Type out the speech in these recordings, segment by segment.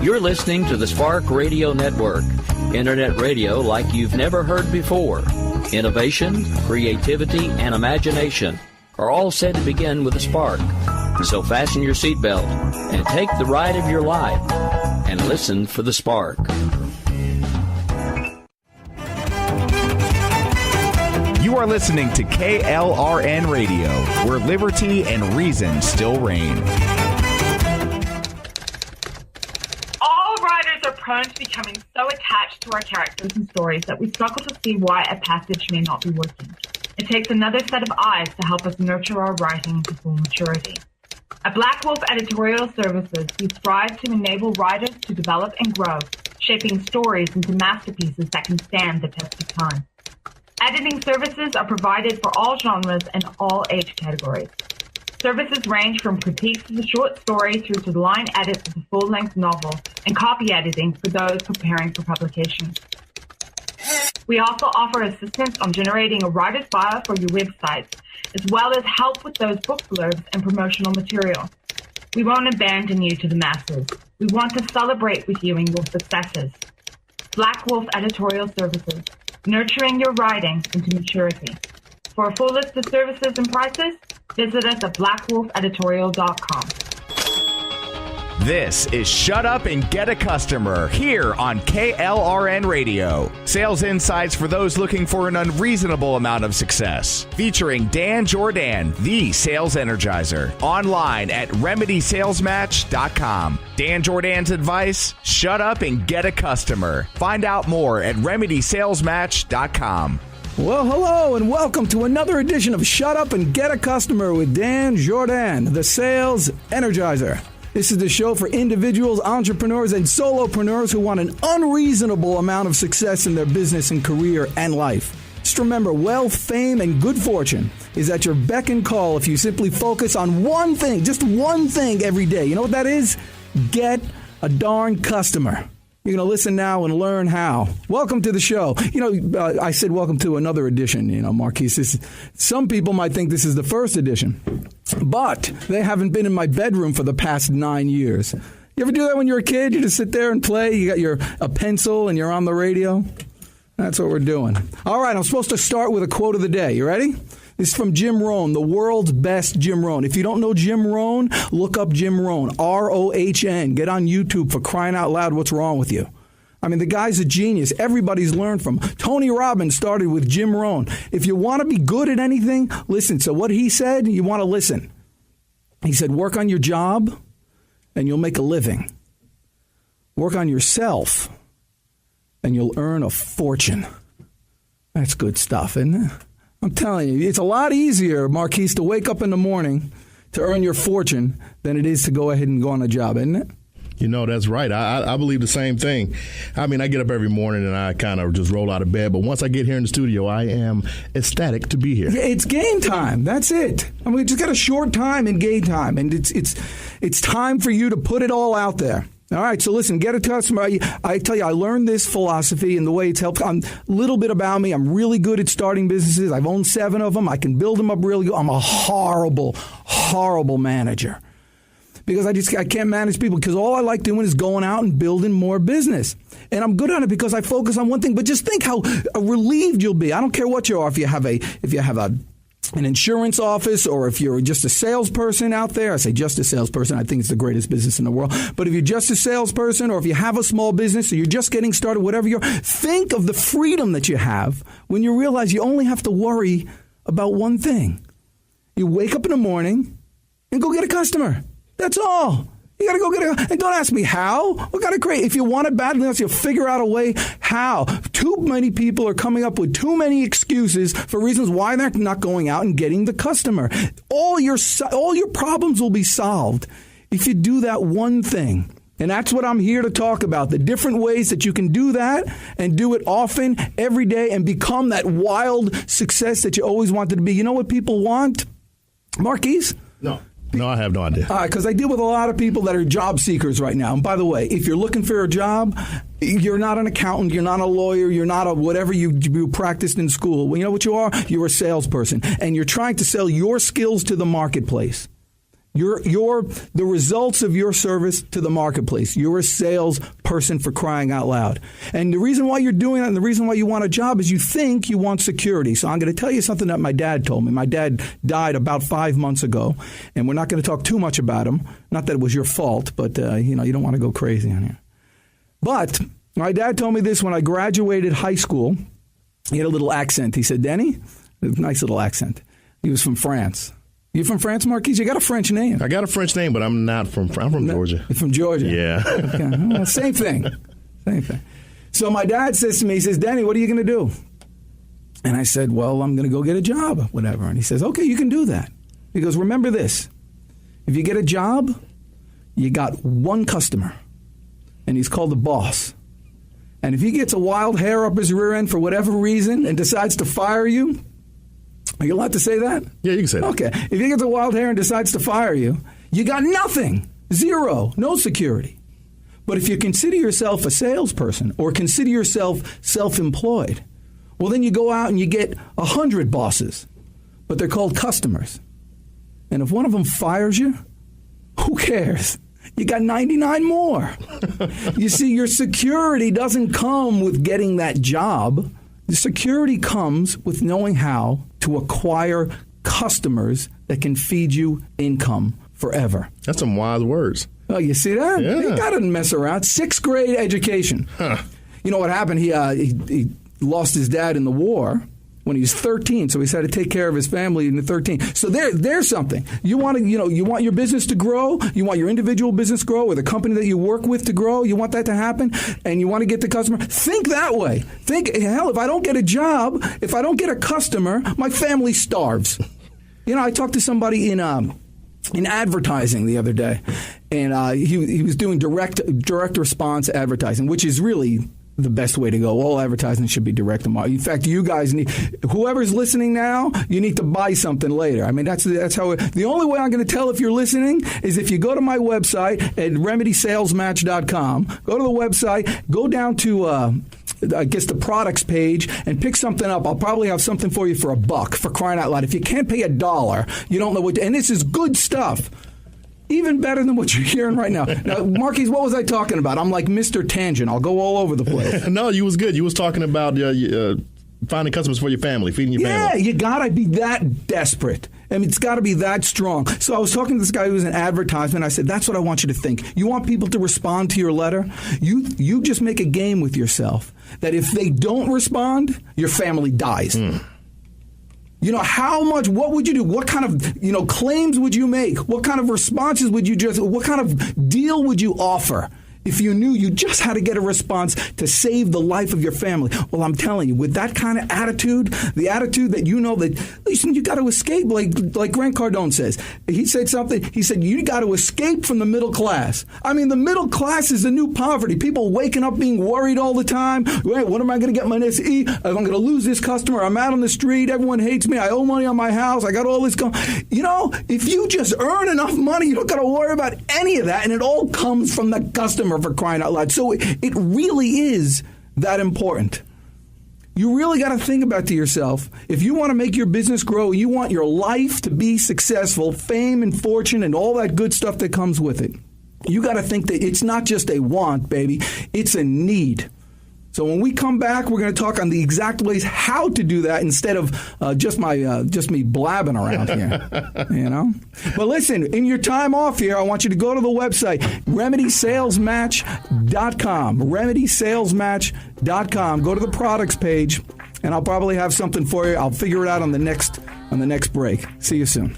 You're listening to the Spark Radio Network, Internet radio like you've never heard before. Innovation, creativity, and imagination are all said to begin with a spark. So fasten your seatbelt and take the ride of your life and listen for the spark. You are listening to KLRN Radio, where liberty and reason still reign. All writers are prone to becoming so attached to our characters and stories that we struggle to see why a passage may not be working. It takes another set of eyes to help us nurture our writing to full maturity. At Black Wolf Editorial Services, we strive to enable writers to develop and grow, shaping stories into masterpieces that can stand the test of time. Editing services are provided for all genres and all age categories. Services range from critiques of the short story through to the line edits of the full-length novel and copy editing for those preparing for publication. We also offer assistance on generating a writer's bio for your websites, as well as help with those book blurbs and promotional material. We won't abandon you to the masses. We want to celebrate with you in your successes. Black Wolf Editorial Services, nurturing your writing into maturity. For a full list of services and prices, visit us at blackwolfeditorial.com. This is Shut Up and Get a Customer here on KLRN Radio. Sales insights for those looking for an unreasonable amount of success. Featuring Dan Jordan, the sales energizer. Online at remedysalesmatch.com. Dan Jordan's advice, shut up and get a customer. Find out more at remedysalesmatch.com. Well, hello, and welcome to another edition of Shut Up and Get a Customer with Dan Jordan, the sales energizer. This is the show for individuals, entrepreneurs, and solopreneurs who want an unreasonable amount of success in their business and career and life. Just remember, wealth, fame, and good fortune is at your beck and call if you simply focus on one thing, just one thing every day. You know what that is? Get a darn customer. You're going to listen now and learn how. Welcome to the show. I said welcome to another edition, Marquise. Some people might think this is the first edition, but they haven't been in my bedroom for the past 9 years. You ever do that when you're a kid? You just sit there and play? You got a pencil and you're on the radio? That's what we're doing. All right, I'm supposed to start with a quote of the day. You ready? This is from Jim Rohn, the world's best Jim Rohn. If you don't know Jim Rohn, look up Jim Rohn, R-O-H-N. Get on YouTube, for crying out loud. What's wrong with you? I mean, the guy's a genius. Everybody's learned from him. Tony Robbins started with Jim Rohn. If you want to be good at anything, listen. So what he said, you want to listen. He said, work on your job and you'll make a living. Work on yourself and you'll earn a fortune. That's good stuff, isn't it? I'm telling you, it's a lot easier, Marquise, to wake up in the morning to earn your fortune than it is to go ahead and go on a job, isn't it? That's right. I believe the same thing. I mean, I get up every morning and I kind of just roll out of bed. But once I get here in the studio, I am ecstatic to be here. Yeah, it's game time. That's it. I mean, we just got a short time in game time. And it's time for you to put it all out there. All right, so listen, get a customer. I tell you, I learned this philosophy and the way it's helped. A little bit about me. I'm really good at starting businesses. I've owned 7 of them. I can build them up really good. I'm a horrible, horrible manager because I can't manage people because all I like doing is going out and building more business. And I'm good at it because I focus on one thing. But just think how relieved you'll be. I don't care what you are. If you have an insurance office, or if you're just a salesperson out there. I say just a salesperson. I think it's the greatest business in the world. But if you're just a salesperson, or if you have a small business, or you're just getting started, whatever you're, think of the freedom that you have when you realize you only have to worry about one thing. You wake up in the morning and go get a customer. That's all. You got to go get it. And don't ask me how. What kind of crazy? If you want it badly enough, you'll figure out a way how. Too many people are coming up with too many excuses for reasons why they're not going out and getting the customer. All your problems will be solved if you do that one thing. And that's what I'm here to talk about, the different ways that you can do that and do it often, every day, and become that wild success that you always wanted to be. You know what people want, Marquise? No, I have no idea. Because I deal with a lot of people that are job seekers right now. And by the way, if you're looking for a job, you're not an accountant, you're not a lawyer, you're not a whatever you practiced in school. Well, you know what you are? You're a salesperson. And you're trying to sell your skills to the marketplace. You're the results of your service to the marketplace. You're a salesperson, for crying out loud. And the reason why you're doing that and the reason why you want a job is you think you want security. So I'm going to tell you something that my dad told me. My dad died about 5 months ago, and we're not going to talk too much about him. Not that it was your fault, but you don't want to go crazy on here. But my dad told me this when I graduated high school. He had a little accent. He said, Denny, nice little accent. He was from France. You from France, Marquise? You got a French name. I got a French name, but I'm from Georgia. You're from Georgia? Yeah. Okay. Well, same thing. So my dad says to me, he says, Danny, what are you going to do? And I said, well, I'm going to go get a job, whatever. And he says, okay, you can do that. He goes, remember this. If you get a job, you got one customer, and he's called the boss. And if he gets a wild hair up his rear end for whatever reason and decides to fire you, are you allowed to say that? Yeah, you can say that. Okay. If he gets a wild hair and decides to fire you, you got nothing. Zero. No security. But if you consider yourself a salesperson or consider yourself self-employed, well, then you go out and you get 100 bosses, but they're called customers. And if one of them fires you, who cares? You got 99 more. You see, your security doesn't come with getting that job. The security comes with knowing how to acquire customers that can feed you income forever. That's some wise words. Oh, you see that? Yeah. You got to mess around. 6th grade education. Huh. You know what happened? He lost his dad in the war when he was 13, so he's had to take care of his family in the 13. So there's something. You want your business to grow, you want your individual business to grow, or the company that you work with to grow, you want that to happen, and you want to get the customer. Think that way. Think, hell, if I don't get a job, if I don't get a customer, my family starves. I talked to somebody in advertising the other day, and he was doing direct response advertising, which is really the best way to go. All advertising should be direct to market. In fact, you guys need, whoever's listening now, you need to buy something later. I mean, that's how the only way I'm going to tell if you're listening is if you go to my website at remedysalesmatch.com, go to the website, go down to I guess the products page and pick something up. I'll probably have something for you for $1, for crying out loud. If you can't pay $1, you don't know what, and this is good stuff. Even better than what you're hearing right now. Now, Marquise, what was I talking about? I'm like Mr. Tangent. I'll go all over the place. No, you was good. You was talking about finding customers for your family, feeding your family. Yeah, you got to be that desperate. I mean, it's got to be that strong. So I was talking to this guy who was in advertisement. I said, that's what I want you to think. You want people to respond to your letter? You just make a game with yourself that if they don't respond, your family dies. What would you do? What kind of, claims would you make? What kind of responses would you what kind of deal would you offer if you knew you just had to get a response to save the life of your family? Well, I'm telling you, with that kind of attitude, the attitude that listen, you got to escape, like Grant Cardone says. He said something, he said, you got to escape from the middle class. I mean, the middle class is the new poverty. People waking up being worried all the time. Wait, what am I going to get my next I'm going to lose this customer. I'm out on the street. Everyone hates me. I owe money on my house. I got all this going. If you just earn enough money, you don't got to worry about any of that. And it all comes from the customer, for crying out loud. So it really is that important. You really got to think about to yourself, if you want to make your business grow, you want your life to be successful, fame and fortune and all that good stuff that comes with it, you got to think that it's not just a want, baby, it's a need. So when we come back, we're going to talk on the exact ways how to do that instead of just me blabbing around here, But listen, in your time off here, I want you to go to the website, remedysalesmatch.com, remedysalesmatch.com. Go to the products page, and I'll probably have something for you. I'll figure it out on the next break. See you soon.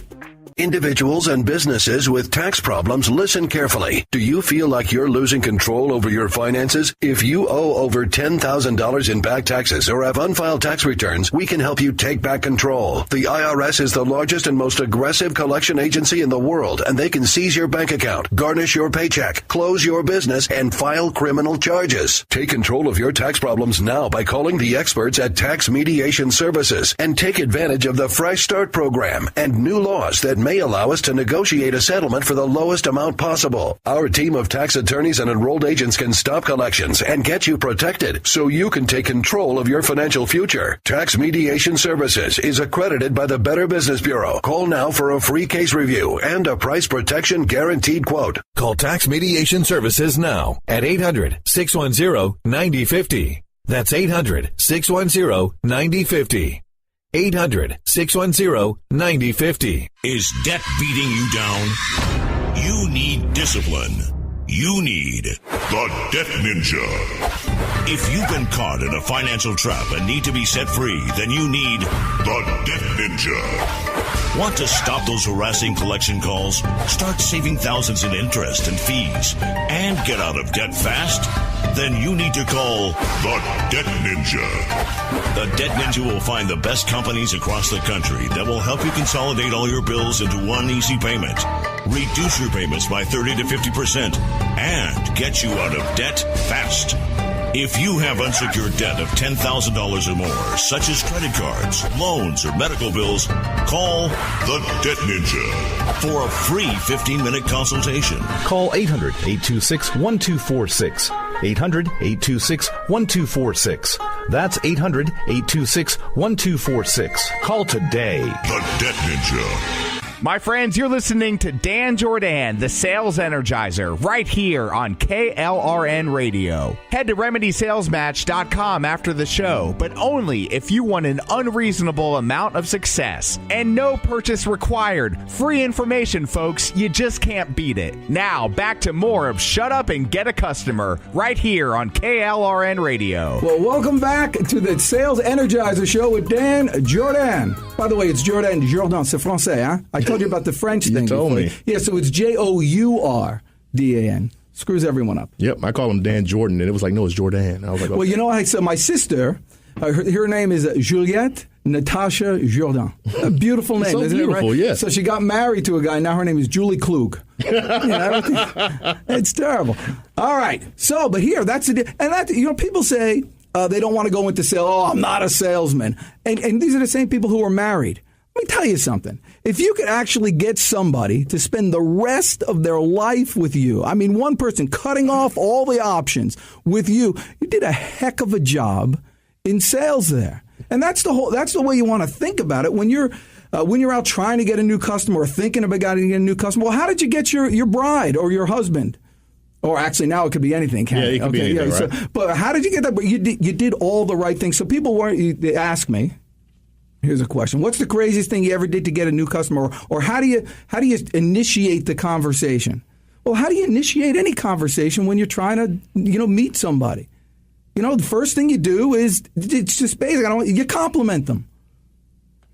Individuals and businesses with tax problems, listen carefully. Do you feel like you're losing control over your finances? If you owe over $10,000 in back taxes or have unfiled tax returns, we can help you take back control. The IRS is the largest and most aggressive collection agency in the world, and they can seize your bank account, garnish your paycheck, close your business, and file criminal charges. Take control of your tax problems now by calling the experts at Tax Mediation Services and take advantage of the Fresh Start program and new laws that may allow us to negotiate a settlement for the lowest amount possible. Our team of tax attorneys and enrolled agents can stop collections and get you protected so you can take control of your financial future. Tax Mediation Services is accredited by the Better Business Bureau. Call now for a free case review and a price protection guaranteed quote. Call Tax Mediation Services now at 800-610-9050. That's 800-610-9050. 800-610-9050. Is debt beating you down? You need discipline. You need the Debt Ninja. If you've been caught in a financial trap and need to be set free, then you need the Debt Ninja. Want to stop those harassing collection calls? Start saving thousands in interest and fees and get out of debt fast? Then you need to call the Debt Ninja. The Debt Ninja will find the best companies across the country that will help you consolidate all your bills into one easy payment, reduce your payments by 30 to 50%, and get you out of debt fast. If you have unsecured debt of $10,000 or more, such as credit cards, loans, or medical bills, call the Debt Ninja for a free 15-minute consultation. Call 800-826-1246. 800-826-1246. That's 800-826-1246. Call today. The Debt Ninja. My friends, you're listening to Dan Jordan, the Sales Energizer, right here on KLRN Radio. Head to RemedySalesMatch.com after the show, but only if you want an unreasonable amount of success. And no purchase required. Free information, folks. You just can't beat it. Now, back to more of Shut Up and Get a Customer, right here on KLRN Radio. Well, welcome back to the Sales Energizer Show with Dan Jordan. By the way, it's Jordan, c'est français, huh? I told you about the French thing. You told me. Yeah, so it's Jourdan. Screws everyone up. Yep, I call him Dan Jordan, and it was like, no, it's Jordan. I was like, okay. Well, you know, so my sister, her name is Juliette Natasha Jordan. A beautiful name, so isn't beautiful, it, right? Yeah. So she got married to a guy. Now her name is Julie Klug. It's terrible. All right. So, but here, that's the and that people say they don't want to go into sales. Oh, I'm not a salesman. And these are the same people who are married. Let me tell you something. If you could actually get somebody to spend the rest of their life with you, I mean, one person cutting off all the options with you, you did a heck of a job in sales there. And that's the way you want to think about it when you're out trying to get a new customer or thinking about getting a new customer. Well, how did you get your bride or your husband? Or actually, now it could be anything, can't it? Yeah, it could be anything, right? So, but how did you get that? But you did all the right things. So people they ask me. Here's a question: what's the craziest thing you ever did to get a new customer, or how do you initiate the conversation? Well, how do you initiate any conversation when you're trying to meet somebody? The first thing you do is it's just basic. You compliment them.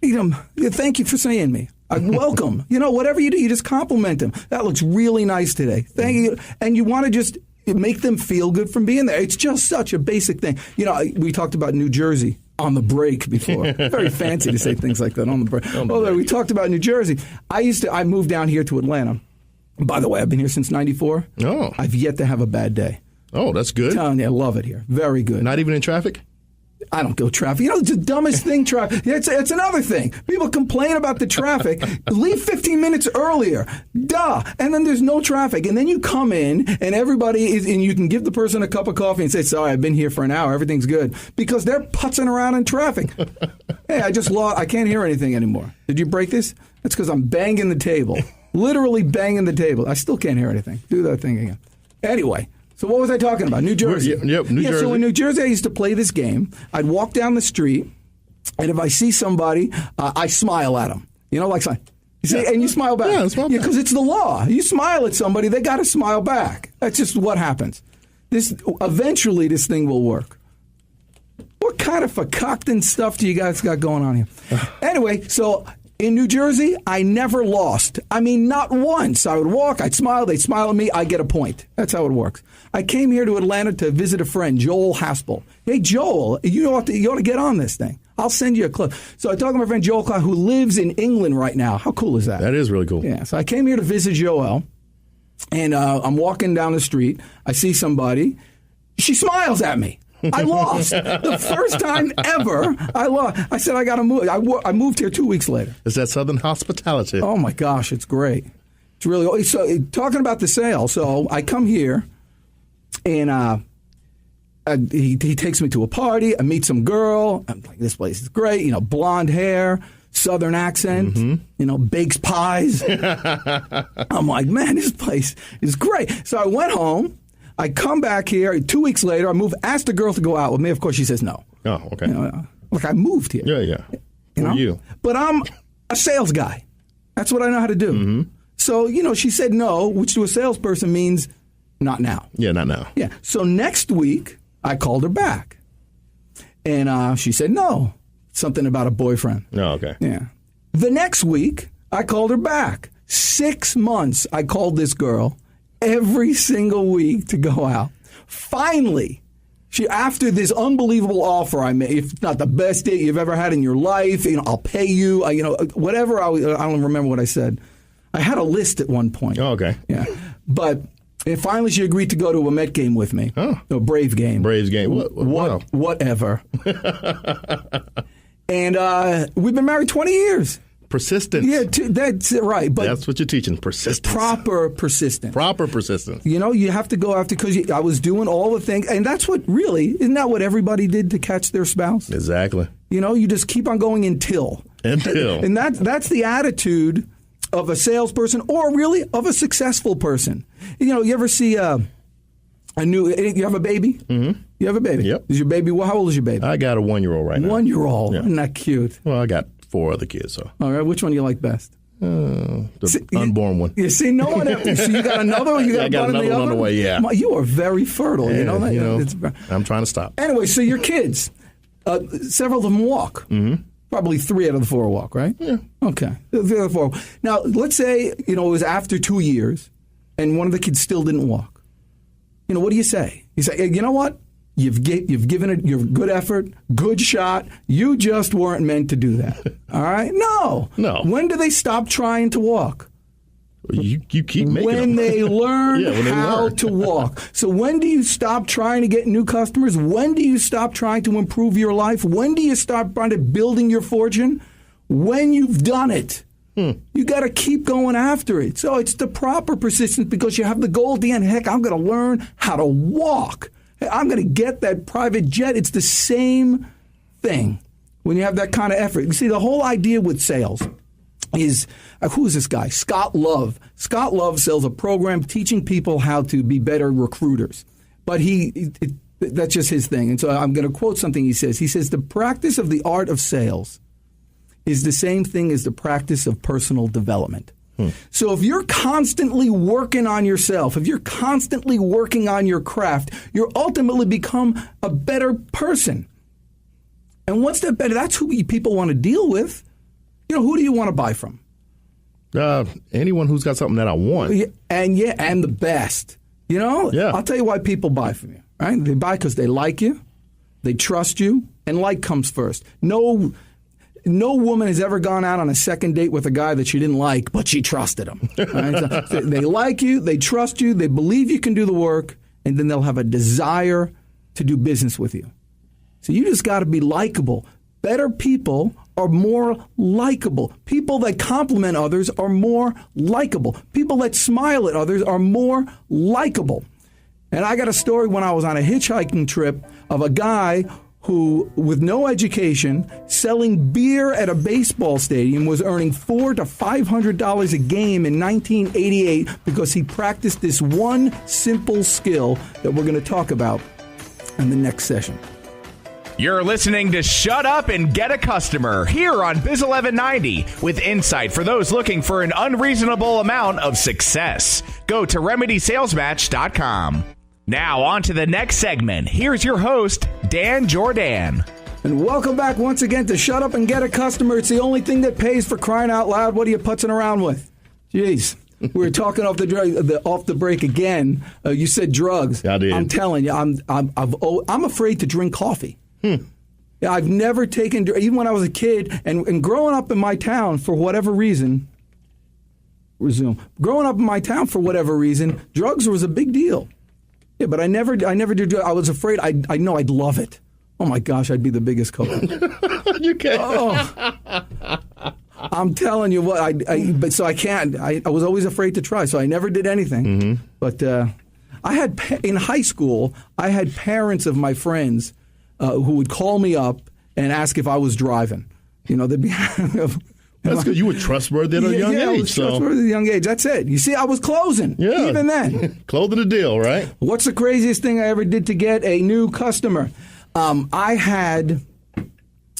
Thank you for seeing me. Welcome. Whatever you do, you just compliment them. That looks really nice today. Thank you. And you want to just make them feel good from being there. It's just such a basic thing. We talked about New Jersey on the break before. Very fancy to say things like that on the break. Although we talked about New Jersey. I moved down here to Atlanta. By the way, I've been here since '94. Oh. I've yet to have a bad day. Oh, that's good. I'm telling you, I love it here. Very good. Not even in traffic? I don't go traffic. It's the dumbest thing, traffic. It's another thing. People complain about the traffic. Leave 15 minutes earlier. Duh. And then there's no traffic. And then you come in and everybody is, and you can give the person a cup of coffee and say, sorry, I've been here for an hour. Everything's good. Because they're putzing around in traffic. Hey, I just lost. I can't hear anything anymore. Did you break this? That's because I'm banging the table. Literally banging the table. I still can't hear anything. Do that thing again. Anyway. So what was I talking about? New Jersey. Yep, New Jersey. So in New Jersey, I used to play this game. I'd walk down the street, and if I see somebody, I smile at them. Like you see, and you smile back. Yeah, smile back. Because it's the law. You smile at somebody, they got to smile back. That's just what happens. Eventually, this thing will work. What kind of fakaktin stuff do you guys got going on here? Anyway, so in New Jersey, I never lost. I mean, not once. I would walk, I'd smile, they'd smile at me, I get a point. That's how it works. I came here to Atlanta to visit a friend, Joel Haspel. Hey, Joel, you ought to get on this thing. I'll send you a clip. So I talked to my friend Joel, who lives in England right now. How cool is that? That is really cool. Yeah, so I came here to visit Joel, and I'm walking down the street. I see somebody. She smiles at me. I lost. The first time ever, I lost. I said, I got to move. I moved here 2 weeks later. It's that Southern hospitality. Oh, my gosh, it's great. It's really, so talking about the sale. So I come here, and he takes me to a party. I meet some girl. I'm like, this place is great. Blonde hair, Southern accent, bakes pies. I'm like, man, this place is great. So I went home. I come back here. 2 weeks later, I move. Asked the girl to go out with me. Of course, she says no. Oh, okay. Like I moved here. Yeah. You. But I'm a sales guy. That's what I know how to do. Mm-hmm. So, she said no, which to a salesperson means not now. Yeah, not now. Yeah. So next week, I called her back. And she said no. Something about a boyfriend. Oh, okay. Yeah. The next week, I called her back. 6 months, I called this girl every single week to go out. Finally, after this unbelievable offer I made, if not the best date you've ever had in your life, I'll pay you, whatever. I don't remember what I said. I had a list at one point. Oh, okay. Yeah. But finally she agreed to go to a Met game with me. Oh. A Brave game. Braves game. Whatever. And we've been married 20 years. Persistence. Yeah, that's it, right. But that's what you're teaching, persistence. Proper persistence. Proper persistence. You have to go after, because I was doing all the things. And that's what isn't that what everybody did to catch their spouse? Exactly. You just keep on going until. And that's the attitude of a salesperson, or really of a successful person. You ever see you have a baby? Mm-hmm. You have a baby? Yep. Is your baby, how old is your baby? I got a 1-year-old right now. 1-year-old. Yeah. Isn't that cute? Well, I got 4 other kids, so. All right, which one do you like best? The unborn one. You see, no one else. So you got another one? I got another one on the way, yeah. You are very fertile, yeah, you know that? I'm trying to stop. Anyway, so your kids, several of them walk. Mm-hmm. Probably 3 out of the 4 walk, right? Yeah. Okay. 3 out of the 4. Now, let's say, it was after 2 years, and one of the kids still didn't walk. What do you say? You say, you know what? You've given it your good effort, good shot. You just weren't meant to do that. All right? No. When do they stop trying to walk? You keep making when them. They learn how to walk. So when do you stop trying to get new customers? When do you stop trying to improve your life? When do you stop trying to building your fortune? When you've done it. You got to keep going after it. So it's the proper persistence, because you have the goal at the end. Heck, I'm going to learn how to walk. I'm going to get that private jet. It's the same thing when you have that kind of effort. You see, the whole idea with sales is, who is this guy? Scott Love. Scott Love sells a program teaching people how to be better recruiters. But that's just his thing. And so I'm going to quote something he says. He says, the practice of the art of sales is the same thing as the practice of personal development. So if you're constantly working on yourself, if you're constantly working on your craft, you'll ultimately become a better person. And what's that better? That's who people want to deal with. Who do you want to buy from? Anyone who's got something that I want. And the best. Yeah. I'll tell you why people buy from you. Right? They buy because they like you, they trust you, and like comes first. No woman has ever gone out on a second date with a guy that she didn't like, but she trusted him. Right? So they like you, they trust you, they believe you can do the work, and then they'll have a desire to do business with you. So you just got to be likable. Better people are more likable. People that compliment others are more likable. People that smile at others are more likable. And I got a story when I was on a hitchhiking trip of a guy who, with no education, selling beer at a baseball stadium, was earning $400 to $500 a game in 1988 because he practiced this one simple skill that we're going to talk about in the next session. You're listening to Shut Up and Get a Customer here on Biz 1190 with insight for those looking for an unreasonable amount of success. Go to RemedySalesMatch.com. Now on to the next segment. Here's your host, Dan Jordan. And welcome back once again to Shut Up and Get a Customer. It's the only thing that pays, for crying out loud. What are you putzing around with? Jeez. We were talking off the break again. You said drugs. I did. I'm telling you, I'm afraid to drink coffee. Yeah, I've never taken, even when I was a kid, and growing up in my town for whatever reason, drugs was a big deal. Yeah, but I never did. I was afraid. I know I'd love it. Oh my gosh, I'd be the biggest coach. You can't. Oh. I'm telling you what. But so I can't. I was always afraid to try, so I never did anything. Mm-hmm. But I had in high school. I had parents of my friends who would call me up and ask if I was driving. You know, they'd be. That's good. You were trustworthy at a young age. I was trustworthy at a young age. That's it. You see, I was closing. Yeah. Even then. Closing the deal, right? What's the craziest thing I ever did to get a new customer? I had,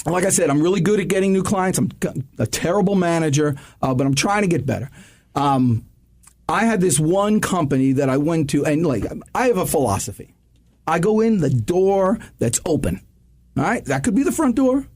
like I said, I'm really good at getting new clients. I'm a terrible manager, but I'm trying to get better. I had this one company that I went to, and like I have a philosophy. I go in the door that's open. All right? That could be the front door.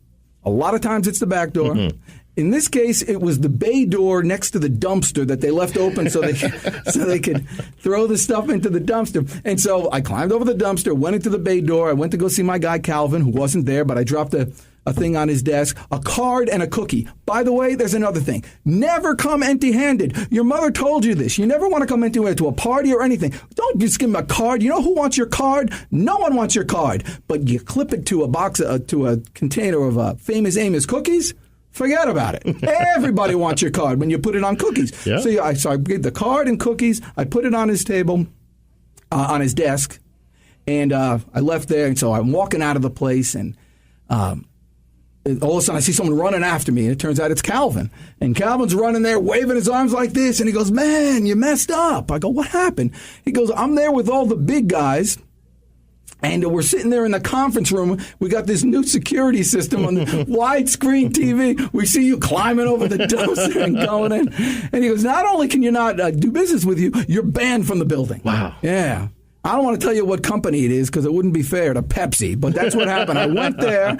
A lot of times it's the back door. Mm-hmm. In this case, it was the bay door next to the dumpster that they left open so they could throw the stuff into the dumpster. And so I climbed over the dumpster, went into the bay door. I went to go see my guy, Calvin, who wasn't there, but I dropped a thing on his desk, a card and a cookie. By the way, there's another thing. Never come empty-handed. Your mother told you this. You never want to come empty-handed to a party or anything. Don't just give them a card. You know who wants your card? No one wants your card. But you clip it to a box, to a container of Famous Amos cookies. Forget about it. Everybody wants your card when you put it on cookies. Yeah. So I gave the card and cookies. I put it on his table, on his desk, and I left there. And so I'm walking out of the place, and all of a sudden I see someone running after me, and it turns out it's Calvin. And Calvin's running there, waving his arms like this, and he goes, "Man, you messed up." I go, "What happened?" He goes, "I'm there with all the big guys. And we're sitting there in the conference room. We got this new security system on the widescreen TV. We see you climbing over the dumpster and going in." And he goes, "Not only can you not do business with you, you're banned from the building." Wow. Yeah. I don't want to tell you what company it is because it wouldn't be fair to Pepsi, but that's what happened. I went there.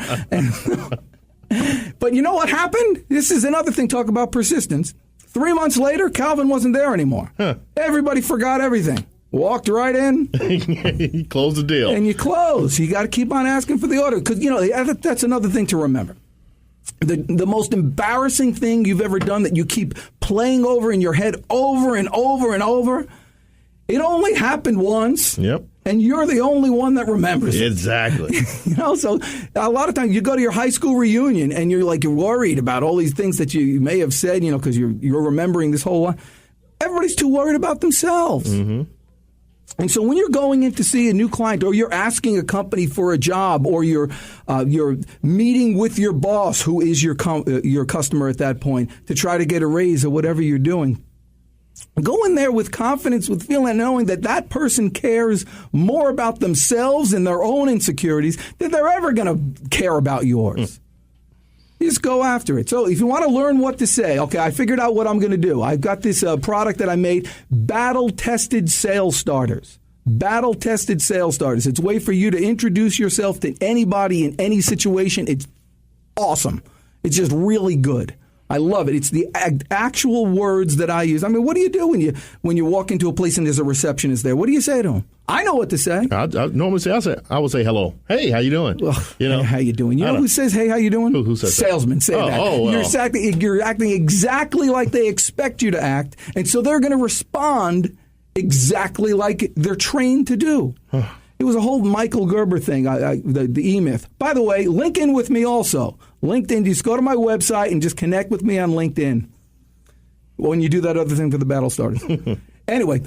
But you know what happened? This is another thing. Talk about persistence. 3 months later, Calvin wasn't there anymore. Huh. Everybody forgot everything. Walked right in. You close the deal. And you close. You got to keep on asking for the order. Because, you know, that's another thing to remember. The most embarrassing thing you've ever done that you keep playing over in your head over and over and over, it only happened once. Yep. And you're the only one that remembers it. Exactly. You know, so a lot of times you go to your high school reunion and you're worried about all these things that you may have said, you know, because you're remembering this whole life. Everybody's too worried about themselves. Mm-hmm. And so when you're going in to see a new client, or you're asking a company for a job, or you're meeting with your boss, who is your customer at that point, to try to get a raise or whatever you're doing, go in there with confidence, with feeling, knowing that that person cares more about themselves and their own insecurities than they're ever going to care about yours. You just go after it. So if you want to learn what to say, okay, I figured out what I'm going to do. I've got this product that I made, battle-tested sales starters. Battle-tested sales starters. It's a way for you to introduce yourself to anybody in any situation. It's awesome. It's just really good. I love it. It's the actual words that I use. I mean, what do you do when you walk into a place and there's a receptionist there? What do you say to them? I know what to say. I normally say, I would say hello. Hey, how you doing? Well, you know, hey, how you doing? You know who says, hey, how you doing? Who says Salesmen say that. Oh, well. You're acting exactly like they expect you to act, and so they're going to respond exactly like they're trained to do. It was a whole Michael Gerber thing, the E-Myth. By the way, link in with me also. LinkedIn, just go to my website and just connect with me on LinkedIn when you do that other thing for the battle starters. Anyway,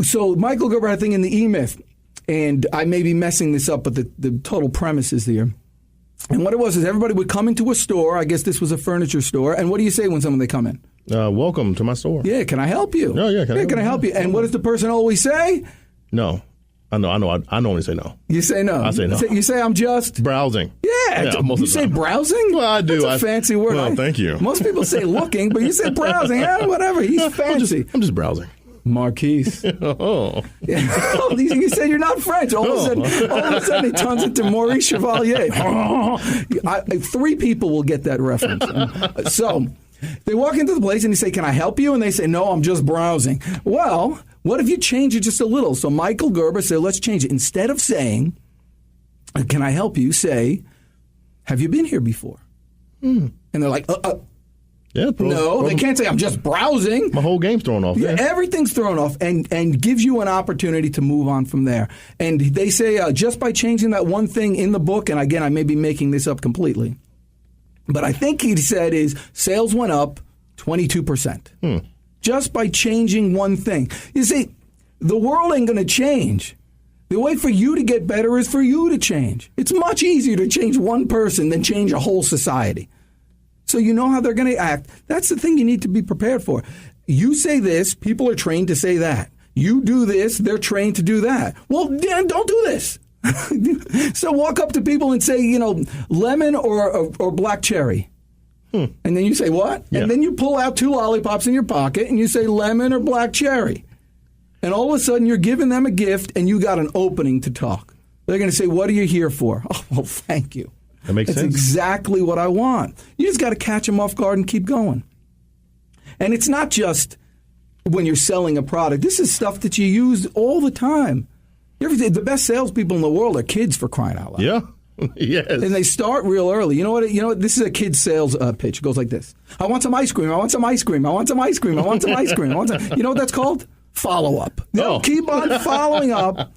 so Michael Gerber had a thing in the E-Myth, and I may be messing this up, but the total premise is here. And what it was is everybody would come into a store. I guess this was a furniture store. And what do you say when they come in? Welcome to my store. Yeah, can I help you? No, yeah, can I help you? And what does the person always say? No. I know. I normally say no. You say no. I say no. You say I'm just browsing. Yeah. You say browsing? Well, I do. That's a fancy word. Well, thank you. Most people say looking, but you say browsing. Yeah, whatever. He's fancy. I'm just browsing. Marquise. Oh. You said you're not French. All of a sudden, he turns into Maurice Chevalier. 3 people will get that reference. So they walk into the place and they say, "Can I help you?" And they say, "No, I'm just browsing." Well, what if you change it just a little? So Michael Gerber said, let's change it. Instead of saying, "Can I help you?" say, "Have you been here before?" And they're like, Yeah, no, they can't say I'm just browsing. My whole game's thrown off. Yeah, everything's thrown off and gives you an opportunity to move on from there. And they say just by changing that one thing in the book, and again, I may be making this up completely, but I think he said is sales went up 22%. Just by changing one thing. You see, the world ain't going to change. The way for you to get better is for you to change. It's much easier to change one person than change a whole society. So you know how they're going to act. That's the thing you need to be prepared for. You say this, people are trained to say that. You do this, they're trained to do that. Well, Dan, don't do this. So walk up to people and say, lemon or black cherry. And then you say, what? Yeah. And then you pull out 2 lollipops in your pocket and you say lemon or black cherry. And all of a sudden you're giving them a gift and you got an opening to talk. They're going to say, what are you here for? Oh, well, thank you. That makes sense. That's exactly what I want. You just got to catch them off guard and keep going. And it's not just when you're selling a product. This is stuff that you use all the time. The best salespeople in the world are kids, for crying out loud. Yeah. Yes. And they start real early. You know what? This is a kid's sales pitch. It goes like this. I want some ice cream. I want some ice cream. I want some ice cream. I want some ice cream. You know what that's called? Follow-up. They'll keep on following up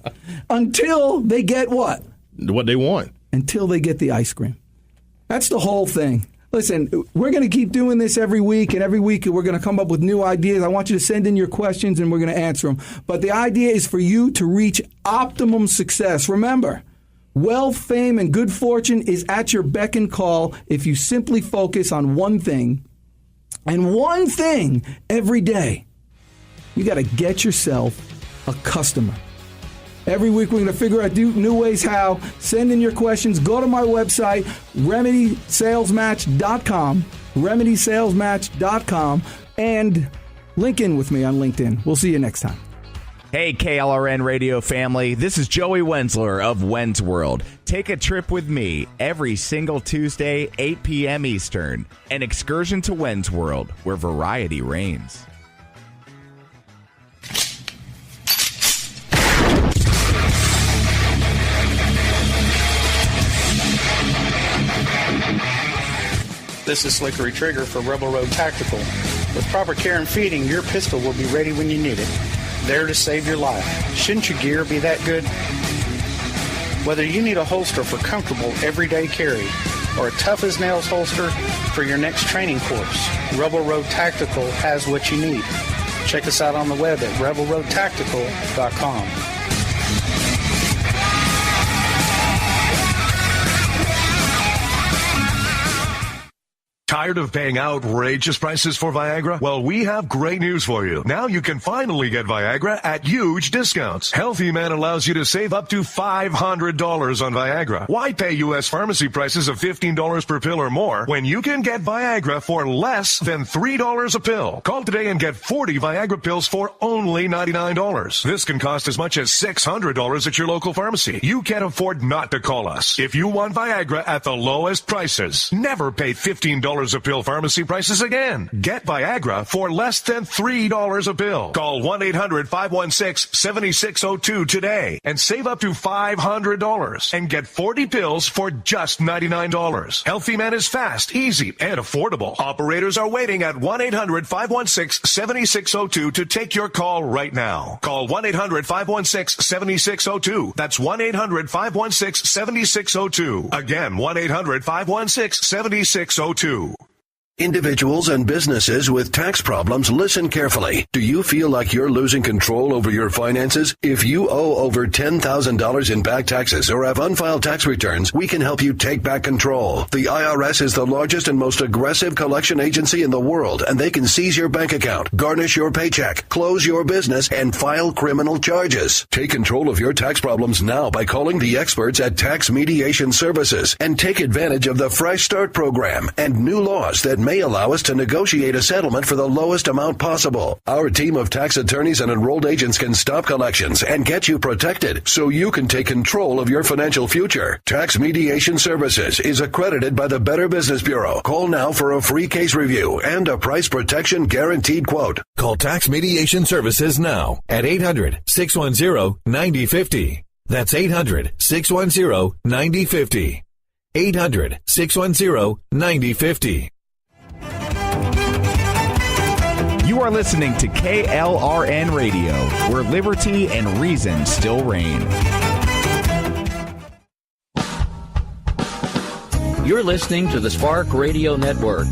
until they get what? What they want. Until they get the ice cream. That's the whole thing. Listen, we're going to keep doing this every week, and every week we're going to come up with new ideas. I want you to send in your questions, and we're going to answer them. But the idea is for you to reach optimum success. Remember, wealth, fame, and good fortune is at your beck and call if you simply focus on one thing, and one thing every day. You got to get yourself a customer. Every week we're going to figure out new ways how. Send in your questions. Go to my website, remedysalesmatch.com, remedysalesmatch.com, and link in with me on LinkedIn. We'll see you next time. Hey, KLRN Radio family. This is Joey Wensler of Wens World. Take a trip with me every single Tuesday, 8 p.m. Eastern. An excursion to Wens World, where variety reigns. This is Slickery Trigger for Rebel Road Tactical. With proper care and feeding, your pistol will be ready when you need it. There to save your life. Shouldn't your gear be that good? Whether you need a holster for comfortable everyday carry or a tough-as-nails holster for your next training course, Rebel Road Tactical has what you need. Check us out on the web at rebelroadtactical.com. Tired of paying outrageous prices for Viagra? Well, we have great news for you. Now you can finally get Viagra at huge discounts. Healthy Man allows you to save up to $500 on Viagra. Why pay U.S. pharmacy prices of $15 per pill or more when you can get Viagra for less than $3 a pill? Call today and get 40 Viagra pills for only $99. This can cost as much as $600 at your local pharmacy. You can't afford not to call us. If you want Viagra at the lowest prices, never pay $15 a pill pharmacy prices again. Get Viagra for less than $3 a pill. Call 1-800-516-7602 today and save up to $500 and get 40 pills for just $99. Healthy Man is fast, easy, and affordable. Operators are waiting at 1-800-516-7602 to take your call right now. Call 1-800-516-7602. That's 1-800-516-7602. Again, 1-800-516-7602. Individuals and businesses with tax problems, listen carefully. Do you feel like you're losing control over your finances? If you owe over $10,000 in back taxes or have unfiled tax returns, we can help you take back control. The IRS is the largest and most aggressive collection agency in the world, and they can seize your bank account, garnish your paycheck, close your business, and file criminal charges. Take control of your tax problems now by calling the experts at Tax Mediation Services and take advantage of the Fresh Start program and new laws that may allow us to negotiate a settlement for the lowest amount possible. Our team of tax attorneys and enrolled agents can stop collections and get you protected so you can take control of your financial future. Tax Mediation Services is accredited by the Better Business Bureau. Call now for a free case review and a price protection guaranteed quote. Call Tax Mediation Services now at 800-610-9050. That's 800-610-9050. 800-610-9050. You are listening to KLRN Radio, where liberty and reason still reign. You're listening to the Spark Radio Network,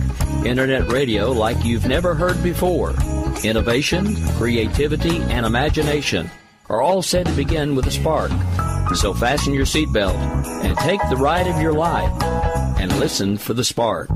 Internet radio like you've never heard before. Innovation, creativity, and imagination are all said to begin with a spark. So fasten your seatbelt and take the ride of your life and listen for the spark.